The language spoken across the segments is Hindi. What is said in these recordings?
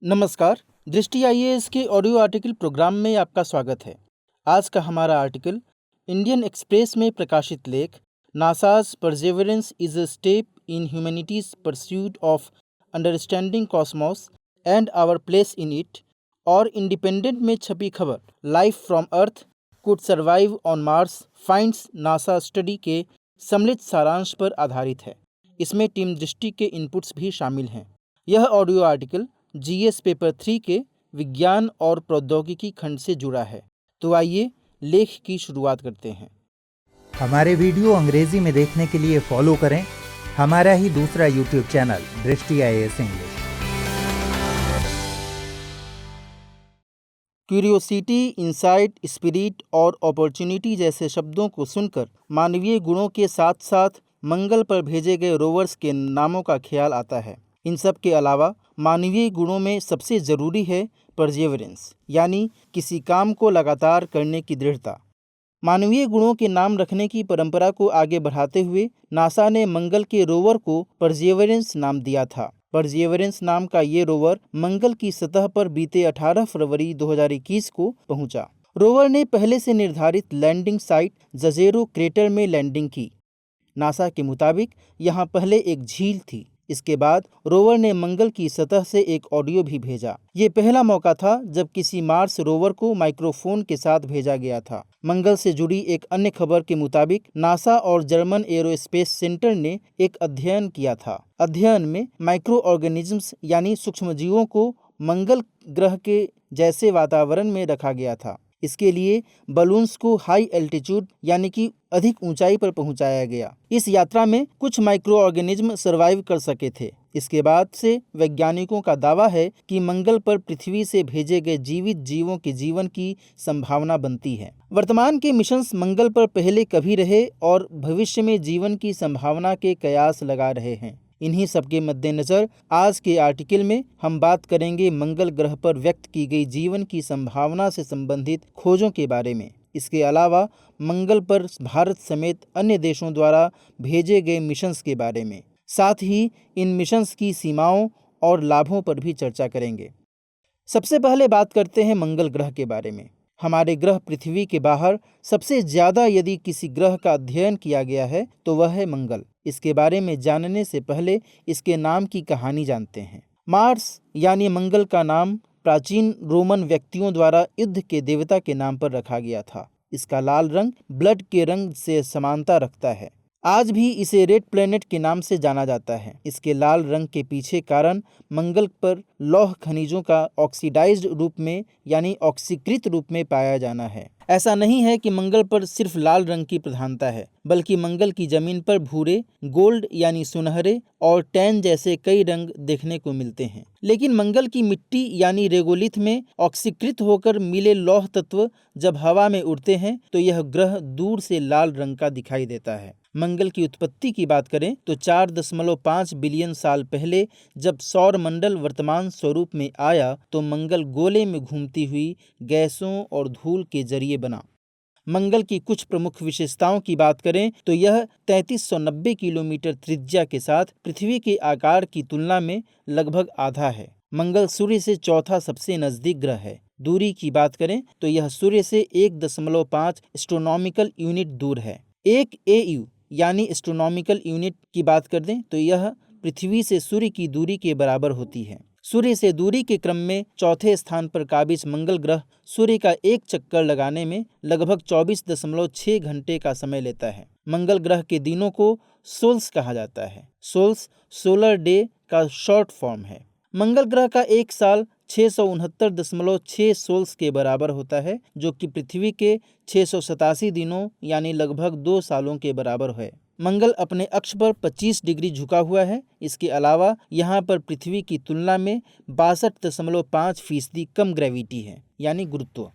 नमस्कार। दृष्टि आईएएस के ऑडियो आर्टिकल प्रोग्राम में आपका स्वागत है। आज का हमारा आर्टिकल इंडियन एक्सप्रेस में प्रकाशित लेख NASA's perseverance is a step in humanity's pursuit of understanding cosmos and our place in it और इंडिपेंडेंट में छपी खबर life from earth could survive on Mars finds NASA study के सम्मिलित सारांश पर आधारित है। इसमें टीम दृष्टि के इनपुट्स भी शामिल हैं। यह ऑडियो आर्टिकल जीएस पेपर 3 के विज्ञान और प्रौद्योगिकी खंड से जुड़ा है। तो आइए लेख की शुरुआत करते हैं। हमारे वीडियो अंग्रेजी में देखने के लिए फॉलो करें हमारा ही दूसरा यूट्यूब चैनल दृष्टि IAS English. Curiosity, insight, spirit और अपॉर्चुनिटी जैसे शब्दों को सुनकर मानवीय गुणों के साथ साथ मंगल पर भेजे गए रोवर्स के नामों का ख्याल आता है। इन सब के अलावा मानवीय गुणों में सबसे ज़रूरी है परसेवरेंस, यानी किसी काम को लगातार करने की दृढ़ता। मानवीय गुणों के नाम रखने की परंपरा को आगे बढ़ाते हुए नासा ने मंगल के रोवर को परसेवरेंस नाम दिया था। परसेवरेंस नाम का ये रोवर मंगल की सतह पर बीते 18 फरवरी 2021 को पहुंचा। रोवर ने पहले से निर्धारित लैंडिंग साइट जजेरो क्रेटर में लैंडिंग की। नासा के मुताबिक यहाँ पहले एक झील थी। इसके बाद रोवर ने मंगल की सतह से एक ऑडियो भी भेजा। ये पहला मौका था जब किसी मार्स रोवर को माइक्रोफोन के साथ भेजा गया था। मंगल से जुड़ी एक अन्य खबर के मुताबिक नासा और जर्मन एरोस्पेस सेंटर ने एक अध्ययन किया था। अध्ययन में माइक्रो ऑर्गेनिजम्स यानी सूक्ष्मजीवों को मंगल ग्रह के जैसे वातावरण में रखा गया था। इसके लिए बलून्स को हाई एल्टीट्यूड यानी कि अधिक ऊंचाई पर पहुंचाया गया। इस यात्रा में कुछ माइक्रो ऑर्गेनिज्म सर्वाइव कर सके थे। इसके बाद से वैज्ञानिकों का दावा है कि मंगल पर पृथ्वी से भेजे गए जीवित जीवों के जीवन की संभावना बनती है। वर्तमान के मिशंस मंगल पर पहले कभी रहे और भविष्य में जीवन की संभावना के कयास लगा रहे हैं। इन्हीं सबके मद्देनजर आज के आर्टिकल में हम बात करेंगे मंगल ग्रह पर व्यक्त की गई जीवन की संभावना से संबंधित खोजों के बारे में। इसके अलावा मंगल पर भारत समेत अन्य देशों द्वारा भेजे गए मिशंस के बारे में, साथ ही इन मिशंस की सीमाओं और लाभों पर भी चर्चा करेंगे। सबसे पहले बात करते हैं मंगल ग्रह के बारे में। हमारे ग्रह पृथ्वी के बाहर सबसे ज़्यादा यदि किसी ग्रह का अध्ययन किया गया है तो वह है मंगल। इसके बारे में जानने से पहले इसके नाम की कहानी जानते हैं। मार्स यानी मंगल का नाम प्राचीन रोमन व्यक्तियों द्वारा युद्ध के देवता के नाम पर रखा गया था। इसका लाल रंग ब्लड के रंग से समानता रखता है। आज भी इसे रेड प्लेनेट के नाम से जाना जाता है। इसके लाल रंग के पीछे कारण मंगल पर लौह खनिजों का ऑक्सीडाइज्ड रूप में यानी ऑक्सीकृत रूप में पाया जाना है। ऐसा नहीं है कि मंगल पर सिर्फ लाल रंग की प्रधानता है, बल्कि मंगल की जमीन पर भूरे, गोल्ड यानी सुनहरे और टैन जैसे कई रंग देखने को मिलते हैं। लेकिन मंगल की मिट्टी यानी रेगोलिथ में ऑक्सीकृत होकर मिले लौह तत्व जब हवा में उड़ते हैं तो यह ग्रह दूर से लाल रंग का दिखाई देता है। मंगल की उत्पत्ति की बात करें तो 4.5 बिलियन साल पहले जब सौर मंडल वर्तमान स्वरूप में आया तो मंगल गोले में घूमती हुई गैसों और धूल के जरिए बना। मंगल की कुछ प्रमुख विशेषताओं की बात करें तो यह 3390 किलोमीटर त्रिज्या के साथ पृथ्वी के आकार की तुलना में लगभग आधा है। मंगल सूर्य से चौथा सबसे नजदीक ग्रह है। दूरी की बात करें तो यह सूर्य से 1.5 एस्ट्रोनॉमिकल यूनिट दूर है। 1 AU यानी एस्ट्रोनॉमिकल यूनिट की बात कर दें तो यह पृथ्वी से सूर्य की दूरी के बराबर होती है। सूर्य से दूरी के क्रम में चौथे स्थान पर काबिज मंगल ग्रह सूर्य का एक चक्कर लगाने में लगभग 24.6 घंटे का समय लेता है। मंगल ग्रह के दिनों को सोल्स कहा जाता है। सोल्स सोलर डे का शॉर्ट फॉर्म है। मंगल ग्रह का एक साल 669.6 सोल्स के बराबर होता है, जो कि पृथ्वी के 687 दिनों यानी लगभग 2 सालों के बराबर है। मंगल अपने अक्ष पर 25 डिग्री झुका हुआ है। इसके अलावा यहाँ पर पृथ्वी की तुलना में 62.5% कम ग्रेविटी है यानी गुरुत्व।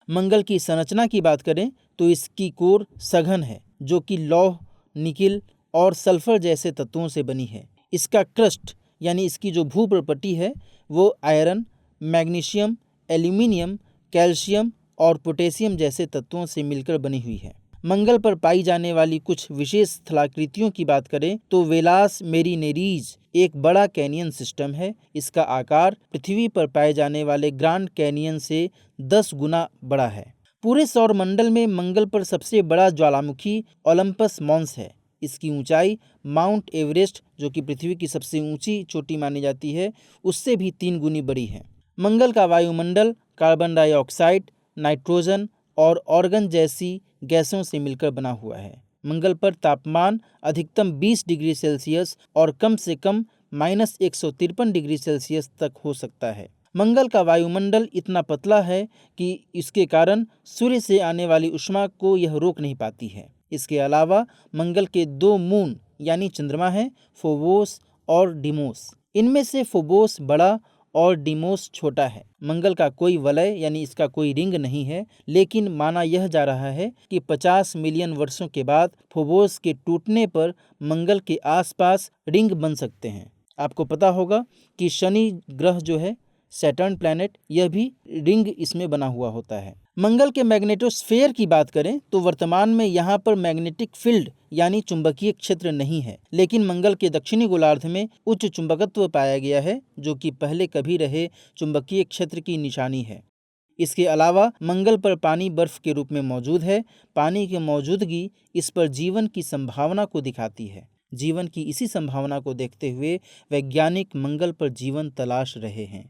मंगल की संरचना की बात करें तो इसकी कोर सघन है, जो कि लौह, निकिल और सल्फर जैसे तत्वों से बनी है। इसका क्रस्ट यानी इसकी जो भूप्रपट्टी है वो आयरन, मैग्नीशियम, एल्यूमिनियम, कैल्शियम और पोटेशियम जैसे तत्वों से मिलकर बनी हुई है। मंगल पर पाई जाने वाली कुछ विशेष स्थलाकृतियों की बात करें तो वेलास मेरिनेरीज एक बड़ा कैनियन सिस्टम है। इसका आकार पृथ्वी पर पाए जाने वाले ग्रांड कैनियन से 10 गुना बड़ा है। पूरे सौर मंडल में मंगल पर सबसे बड़ा ज्वालामुखी ओलंपस मॉन्स है। इसकी ऊंचाई माउंट एवरेस्ट, जो कि पृथ्वी की सबसे ऊंची चोटी मानी जाती है, उससे भी 3 गुनी बड़ी है। मंगल का वायुमंडल कार्बन डाइऑक्साइड, नाइट्रोजन और ऑर्गन जैसी गैसों से मिलकर बना हुआ है। मंगल पर तापमान अधिकतम 20 डिग्री सेल्सियस और कम से कम -153 डिग्री सेल्सियस तक हो सकता है। मंगल का वायुमंडल इतना पतला है कि इसके कारण सूर्य से आने वाली ऊष्मा को यह रोक नहीं पाती है। इसके अलावा मंगल के 2 मून यानी चंद्रमा हैं, फोबोस और डिमोस। इनमें से फोबोस बड़ा और डिमोस छोटा है। मंगल का कोई वलय यानी इसका कोई रिंग नहीं है, लेकिन माना यह जा रहा है कि 50 मिलियन वर्षों के बाद फोबोस के टूटने पर मंगल के आसपास रिंग बन सकते हैं। आपको पता होगा कि शनि ग्रह जो है, सैटर्न प्लैनेट, यह भी रिंग इसमें बना हुआ होता है। मंगल के मैग्नेटोस्फेयर की बात करें तो वर्तमान में यहाँ पर मैग्नेटिक फील्ड यानी चुंबकीय क्षेत्र नहीं है, लेकिन मंगल के दक्षिणी गोलार्ध में उच्च चुंबकत्व पाया गया है, जो कि पहले कभी रहे चुंबकीय क्षेत्र की निशानी है। इसके अलावा मंगल पर पानी बर्फ के रूप में मौजूद है। पानी की मौजूदगी इस पर जीवन की संभावना को दिखाती है। जीवन की इसी संभावना को देखते हुए वैज्ञानिक मंगल पर जीवन तलाश रहे हैं।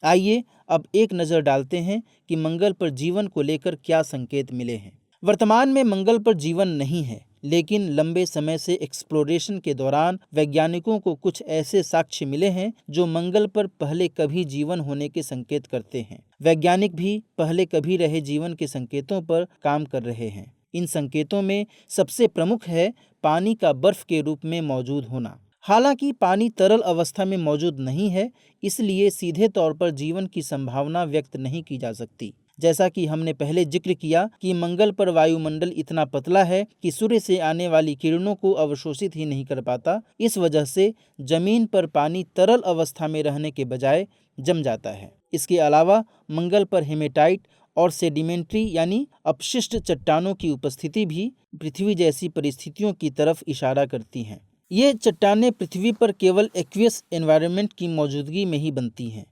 आइए अब एक नज़र डालते हैं कि मंगल पर जीवन को लेकर क्या संकेत मिले हैं। वर्तमान में मंगल पर जीवन नहीं है, लेकिन लंबे समय से एक्सप्लोरेशन के दौरान वैज्ञानिकों को कुछ ऐसे साक्ष्य मिले हैं जो मंगल पर पहले कभी जीवन होने के संकेत करते हैं। वैज्ञानिक भी पहले कभी रहे जीवन के संकेतों पर काम कर रहे हैं। इन संकेतों में सबसे प्रमुख है पानी का बर्फ के रूप में मौजूद होना। हालांकि पानी तरल अवस्था में मौजूद नहीं है, इसलिए सीधे तौर पर जीवन की संभावना व्यक्त नहीं की जा सकती। जैसा कि हमने पहले जिक्र किया कि मंगल पर वायुमंडल इतना पतला है कि सूर्य से आने वाली किरणों को अवशोषित ही नहीं कर पाता। इस वजह से जमीन पर पानी तरल अवस्था में रहने के बजाय जम जाता है। इसके अलावा मंगल पर हेमेटाइट और सेडिमेंट्री यानी अपशिष्ट चट्टानों की उपस्थिति भी पृथ्वी जैसी परिस्थितियों की तरफ इशारा करती हैं। ये चट्टानें पृथ्वी पर केवल एक्वियस एनवायरनमेंट की मौजूदगी में ही बनती हैं।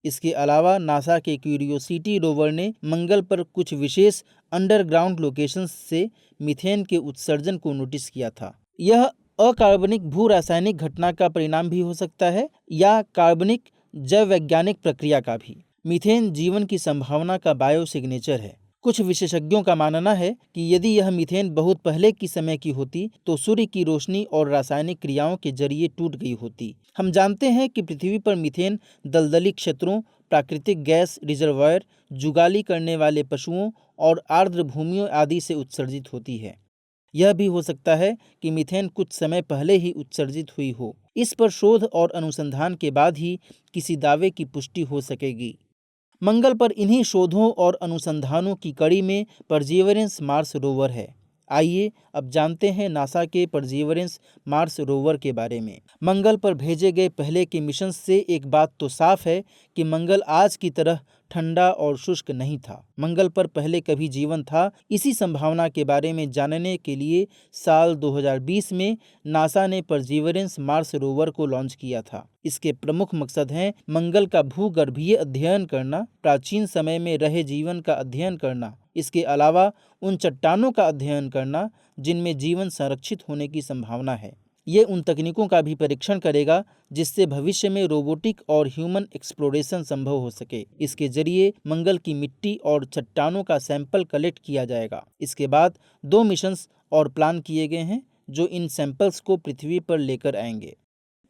इसके अलावा नासा के क्यूरियोसिटी रोवर ने मंगल पर कुछ विशेष अंडरग्राउंड लोकेशंस से मीथेन के उत्सर्जन को नोटिस किया था। यह अकार्बनिक भू रासायनिक घटना का परिणाम भी हो सकता है या कार्बनिक जैव वैज्ञानिक प्रक्रिया का भी। मीथेन जीवन की संभावना का बायो सिग्नेचर है। कुछ विशेषज्ञों का मानना है कि यदि यह मीथेन बहुत पहले की समय की होती तो सूर्य की रोशनी और रासायनिक क्रियाओं के जरिए टूट गई होती। हम जानते हैं कि पृथ्वी पर मीथेन दलदली क्षेत्रों, प्राकृतिक गैस रिजर्वायर, जुगाली करने वाले पशुओं और आर्द्र भूमियों आदि से उत्सर्जित होती है। यह भी हो सकता है कि मीथेन कुछ समय पहले ही उत्सर्जित हुई हो। इस पर शोध और अनुसंधान के बाद ही किसी दावे की पुष्टि हो सकेगी। मंगल पर इन्हीं शोधों और अनुसंधानों की कड़ी में परसीवरेंस मार्स रोवर है। आइए अब जानते हैं नासा के परसीवरेंस मार्स रोवर के बारे में। मंगल पर भेजे गए पहले के मिशन से एक बात तो साफ है कि मंगल आज की तरह ठंडा और शुष्क नहीं था। मंगल पर पहले कभी जीवन था। इसी संभावना के बारे में जानने के लिए साल 2020 में नासा ने परसीवरेंस मार्स रोवर को लॉन्च किया था। इसके प्रमुख मकसद हैं मंगल का भूगर्भीय अध्ययन करना, प्राचीन समय में रहे जीवन का अध्ययन करना, इसके अलावा उन चट्टानों का अध्ययन करना जिनमें जीवन संरक्षित होने की संभावना है। ये उन तकनीकों का भी परीक्षण करेगा जिससे भविष्य में रोबोटिक और ह्यूमन एक्सप्लोरेशन संभव हो सके। इसके जरिए मंगल की मिट्टी और चट्टानों का सैंपल कलेक्ट किया जाएगा। इसके बाद 2 मिशंस और प्लान किए गए हैं जो इन सैंपल्स को पृथ्वी पर लेकर आएंगे।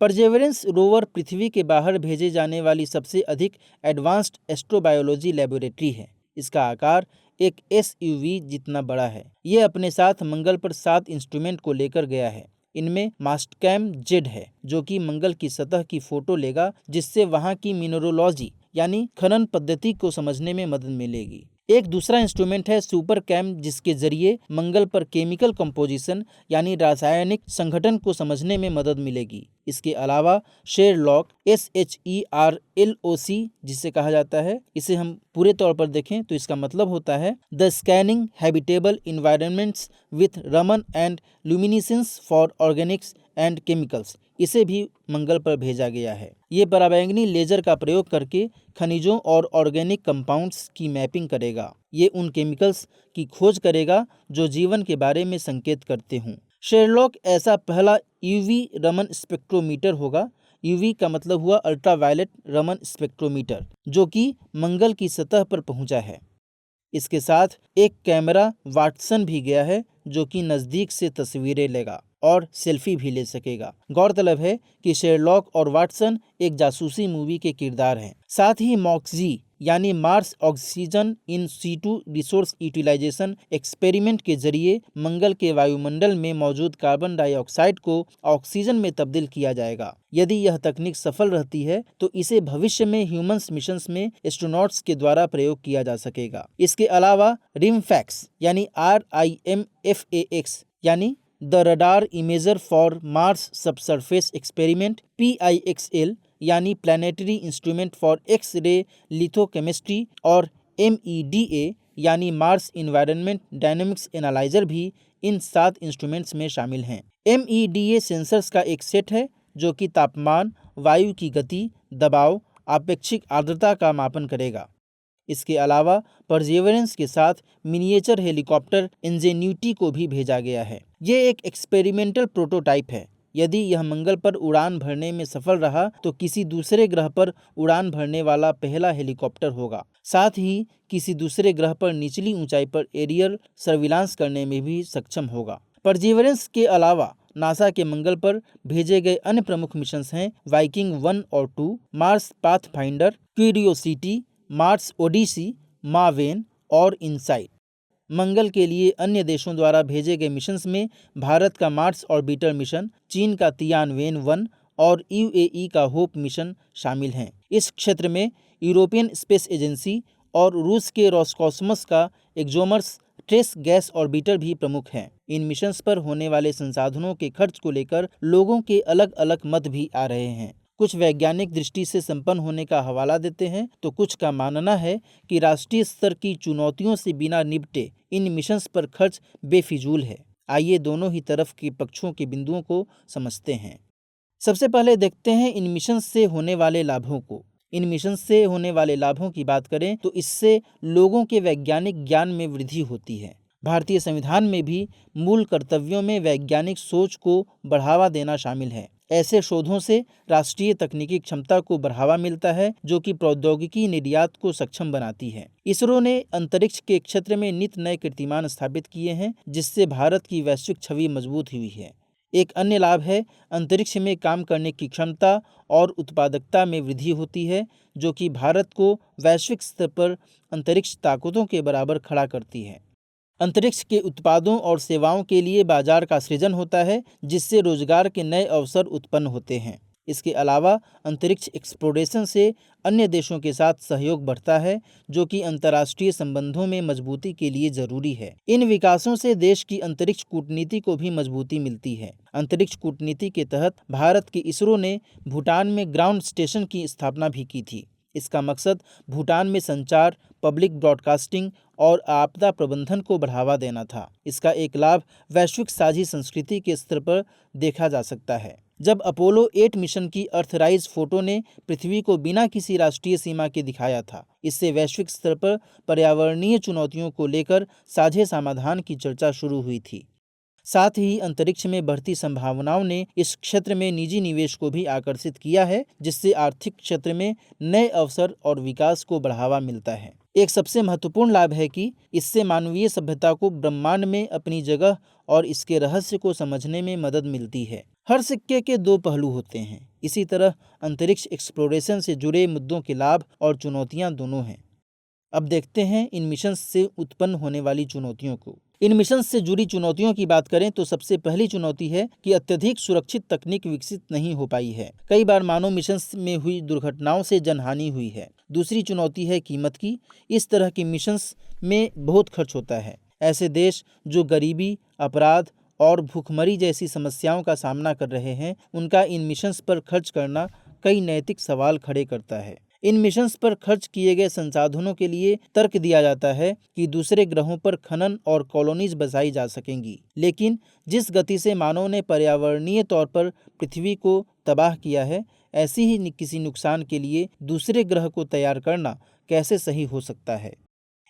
परसेवरेंस रोवर पृथ्वी के बाहर भेजे जाने वाली सबसे अधिक एडवांस्ड एस्ट्रोबायोलॉजी लेबोरेटरी है। इसका आकार एक SUV जितना बड़ा है। यह अपने साथ मंगल पर 7 इंस्ट्रूमेंट को लेकर गया है। इनमें मास्टकैम जेड है जो कि मंगल की सतह की फोटो लेगा, जिससे वहां की मिनरोलॉजी यानी खनन पद्धति को समझने में मदद मिलेगी। एक दूसरा इंस्ट्रूमेंट है सुपर कैम, जिसके जरिए मंगल पर केमिकल कंपोजिशन यानी रासायनिक संगठन को समझने में मदद मिलेगी। इसके अलावा शेरलॉक SHERLOC जिसे कहा जाता है, इसे हम पूरे तौर पर देखें तो इसका मतलब होता है the scanning habitable environments with Raman and luminescence for Organics and chemicals. इसे भी मंगल पर भेजा गया है। ये पराबैंगनी लेजर का प्रयोग करके खनिजों और ऑर्गेनिक कंपाउंड्स की मैपिंग करेगा। ये उन केमिकल्स की खोज करेगा जो जीवन के बारे में संकेत करते हों। शेरलॉक ऐसा पहला UV रमन स्पेक्ट्रोमीटर होगा। UV का मतलब हुआ अल्ट्रावायलेट रमन स्पेक्ट्रोमीटर, जो कि मंगल की सतह पर पहुंचा है। इसके साथ एक कैमरा वाटसन भी गया है, जो कि नज़दीक से तस्वीरें लेगा और सेल्फी भी ले सकेगा। गौरतलब है कि शेरलॉक और वाटसन एक जासूसी मूवी के किरदार हैं। साथ ही मॉक्जी यानी Mars oxygen in situ resource utilisation experiment के जरिए मंगल के वायुमंडल में मौजूद कार्बन डाइऑक्साइड को ऑक्सीजन में तब्दील किया जाएगा। यदि यह तकनीक सफल रहती है तो इसे भविष्य में ह्यूमंस मिशंस में एस्ट्रोनॉट्स के द्वारा प्रयोग किया जा सकेगा। इसके अलावा रिमफैक्स यानी RIMFAX यानी the radar imager for Mars subsurface experiment, PIXL यानी planetary instrument for x ray lithochemistry और MEDA यानी मार्स इन्वायरमेंट डायनेमिक्स एनालाइजर भी इन 7 इंस्ट्रूमेंट्स में शामिल हैं। MEDA सेंसर्स का एक सेट है जो कि तापमान, वायु की गति, दबाव, आपेक्षिक आर्द्रता का मापन करेगा। इसके अलावा परसेवरेंस के साथ मिनिएचर हेलीकॉप्टर इंजेन्यूटी को भी भेजा गया है। ये एक एक्सपेरिमेंटल प्रोटोटाइप है। यदि यह मंगल पर उड़ान भरने में सफल रहा तो किसी दूसरे ग्रह पर उड़ान भरने वाला पहला हेलीकॉप्टर होगा। साथ ही किसी दूसरे ग्रह पर निचली ऊंचाई पर एरियल सर्विलांस करने में भी सक्षम होगा। परसेवरेंस के अलावा नासा के मंगल पर भेजे गए अन्य प्रमुख मिशंस हैं वाइकिंग 1 और 2, Mars Pathfinder, Curiosity, Mars Odyssey, MAVEN और इनसाइट। मंगल के लिए अन्य देशों द्वारा भेजे गए मिशंस में भारत का मार्स ऑर्बिटर मिशन, चीन का तियानवेन 1 और UAE का होप मिशन शामिल हैं। इस क्षेत्र में यूरोपियन स्पेस एजेंसी और रूस के रोसकॉसमोस का एक्सोमर्स ट्रेस गैस ऑर्बिटर भी प्रमुख हैं। इन मिशंस पर होने वाले संसाधनों के खर्च को लेकर लोगों के अलग अलग मत भी आ रहे हैं। कुछ वैज्ञानिक दृष्टि से संपन्न होने का हवाला देते हैं तो कुछ का मानना है कि राष्ट्रीय स्तर की चुनौतियों से बिना निपटे इन मिशंस पर खर्च बेफिजूल है। आइए दोनों ही तरफ के पक्षों के बिंदुओं को समझते हैं। सबसे पहले देखते हैं इन मिशंस से होने वाले लाभों को। इन मिशन से होने वाले लाभों की बात करें तो इससे लोगों के वैज्ञानिक ज्ञान में वृद्धि होती है। भारतीय संविधान में भी मूल कर्तव्यों में वैज्ञानिक सोच को बढ़ावा देना शामिल है। ऐसे शोधों से राष्ट्रीय तकनीकी क्षमता को बढ़ावा मिलता है, जो कि प्रौद्योगिकी निर्यात को सक्षम बनाती है। इसरो ने अंतरिक्ष के क्षेत्र में नित नए कीर्तिमान स्थापित किए हैं, जिससे भारत की वैश्विक छवि मजबूत हुई है। एक अन्य लाभ है अंतरिक्ष में काम करने की क्षमता और उत्पादकता में वृद्धि होती है, जो कि भारत को वैश्विक स्तर पर अंतरिक्ष ताकतों के बराबर खड़ा करती है। अंतरिक्ष के उत्पादों और सेवाओं के लिए बाजार का सृजन होता है, जिससे रोजगार के नए अवसर उत्पन्न होते हैं। इसके अलावा अंतरिक्ष एक्सप्लोरेशन से अन्य देशों के साथ सहयोग बढ़ता है, जो कि अंतर्राष्ट्रीय संबंधों में मजबूती के लिए जरूरी है। इन विकासों से देश की अंतरिक्ष कूटनीति को भी मजबूती मिलती है। अंतरिक्ष कूटनीति के तहत भारत के इसरो ने भूटान में ग्राउंड स्टेशन की स्थापना भी की थी। इसका मकसद भूटान में संचार, पब्लिक ब्रॉडकास्टिंग और आपदा प्रबंधन को बढ़ावा देना था। इसका एक लाभ वैश्विक साझी संस्कृति के स्तर पर देखा जा सकता है। जब अपोलो 8 मिशन की अर्थराइज फोटो ने पृथ्वी को बिना किसी राष्ट्रीय सीमा के दिखाया था, इससे वैश्विक स्तर पर पर्यावरणीय चुनौतियों को लेकर साझे समाधान की चर्चा शुरू हुई थी। साथ ही अंतरिक्ष में बढ़ती संभावनाओं ने इस क्षेत्र में निजी निवेश को भी आकर्षित किया है, जिससे आर्थिक क्षेत्र में नए अवसर और विकास को बढ़ावा मिलता है। एक सबसे महत्वपूर्ण लाभ है कि इससे मानवीय सभ्यता को ब्रह्मांड में अपनी जगह और इसके रहस्य को समझने में मदद मिलती है। हर सिक्के के 2 पहलू होते हैं। इसी तरह अंतरिक्ष एक्सप्लोरेशन से जुड़े मुद्दों के लाभ और चुनौतियां दोनों हैं। अब देखते हैं इन मिशन से उत्पन्न होने वाली चुनौतियों को। इन मिशन से जुड़ी चुनौतियों की बात करें तो सबसे पहली चुनौती है कि अत्यधिक सुरक्षित तकनीक विकसित नहीं हो पाई है। कई बार मानव मिशन में हुई दुर्घटनाओं से जनहानि हुई है। दूसरी चुनौती है कीमत की। इस तरह के मिशंस में बहुत खर्च होता है। ऐसे देश जो गरीबी, अपराध और भूखमरी जैसी समस्याओं का सामना कर रहे हैं, उनका इन मिशंस पर खर्च करना कई नैतिक सवाल खड़े करता है। इन मिशंस पर खर्च किए गए संसाधनों के लिए तर्क दिया जाता है कि दूसरे ग्रहों पर खनन और कॉलोनीज बसाई जा सकेंगी, लेकिन जिस गति से मानव ने पर्यावरणीय तौर पर पृथ्वी को तबाह किया है, ऐसी ही किसी नुकसान के लिए दूसरे ग्रह को तैयार करना कैसे सही हो सकता है।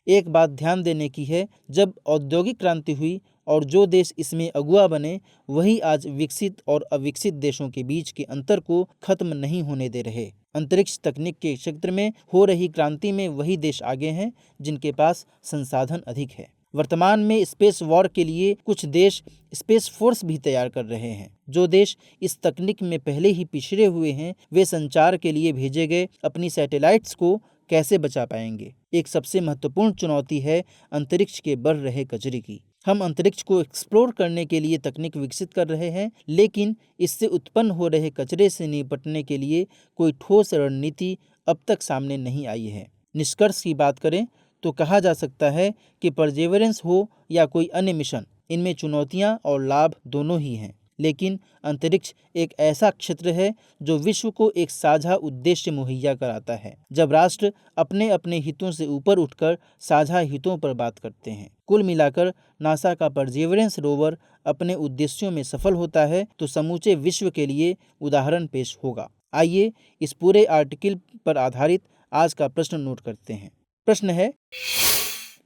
एक बात ध्यान देने की है, जब औद्योगिक क्रांति हुई और जो देश इसमें अगुआ बने, वही आज विकसित और अविकसित देशों के बीच के अंतर को खत्म नहीं होने दे रहे। अंतरिक्ष तकनीक के क्षेत्र में हो रही क्रांति में वही देश आगे हैं जिनके पास संसाधन अधिक है। वर्तमान में स्पेस वॉर के लिए कुछ देश स्पेस फोर्स भी तैयार कर रहे हैं। जो देश इस तकनीक में पहले ही पिछड़े हुए हैं, वे संचार के लिए भेजे गए अपनी सैटेलाइट्स को कैसे बचा पाएंगे। एक सबसे महत्वपूर्ण चुनौती है अंतरिक्ष के बढ़ रहे कचरे की। हम अंतरिक्ष को एक्सप्लोर करने के लिए तकनीक विकसित कर रहे हैं, लेकिन इससे उत्पन्न हो रहे कचरे से निपटने के लिए कोई ठोस रणनीति अब तक सामने नहीं आई है। निष्कर्ष की बात करें तो कहा जा सकता है कि परसेवरेंस हो या कोई अन्य मिशन, इनमें चुनौतियां और लाभ दोनों ही हैं। लेकिन अंतरिक्ष एक ऐसा क्षेत्र है जो विश्व को एक साझा उद्देश्य मुहैया कराता है, जब राष्ट्र अपने अपने हितों से ऊपर उठकर साझा हितों पर बात करते हैं। कुल मिलाकर नासा का परसेवरेंस रोवर अपने उद्देश्यों में सफल होता है तो समूचे विश्व के लिए उदाहरण पेश होगा। आइए इस पूरे आर्टिकल पर आधारित आज का प्रश्न नोट करते हैं। प्रश्न है,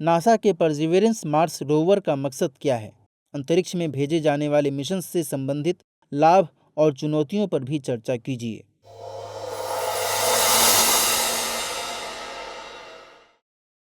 नासा के परसेवरेंस मार्स रोवर का मकसद क्या है? अंतरिक्ष में भेजे जाने वाले मिशन से संबंधित लाभ और चुनौतियों पर भी चर्चा कीजिए।